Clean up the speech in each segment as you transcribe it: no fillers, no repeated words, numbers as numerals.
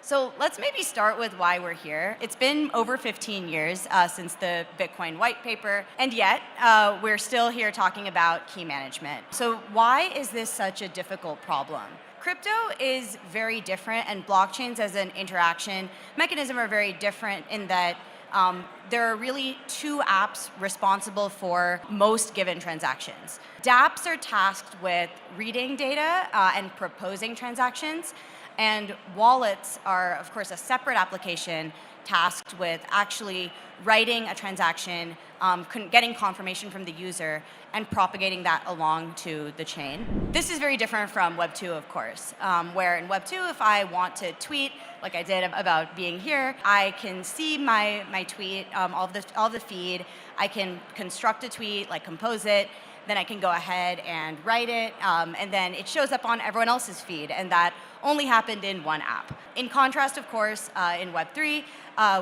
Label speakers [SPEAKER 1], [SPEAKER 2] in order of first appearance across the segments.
[SPEAKER 1] So let's maybe start with why we're here. It's been over 15 years since the Bitcoin white paper, and yet we're still here talking about key management. So why is this such a difficult problem? Crypto is very different, and blockchains as an interaction mechanism are very different in that there are really two apps responsible for most given transactions. dApps are tasked with reading data and proposing transactions, and wallets are, of course, a separate application tasked with actually writing a transaction, getting confirmation from the user, and propagating that along to the chain. This is very different from Web 2, of course, where in Web 2, if I want to tweet, like I did about being here, I can see my tweet, all of the feed. I can construct a tweet, like compose it. Then I can go ahead and write it, and then it shows up on everyone else's feed, and that only happened in one app. In contrast, of course, in Web 3,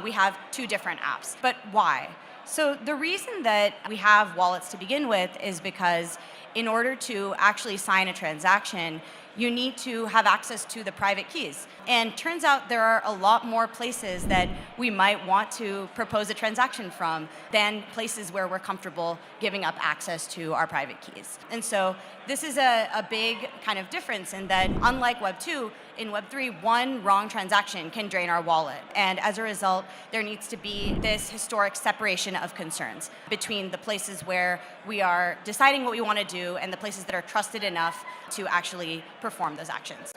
[SPEAKER 1] we have two different apps. But why? So the reason that we have wallets to begin with is because in order to actually sign a transaction, you need to have access to the private keys. And turns out there are a lot more places that we might want to propose a transaction from than places where we're comfortable giving up access to our private keys. And so this is a big kind of difference in that, unlike Web 2, in Web 3, one wrong transaction can drain our wallet. And as a result, there needs to be this historic separation of concerns between the places where we are deciding what we want to do and the places that are trusted enough to actually perform those actions.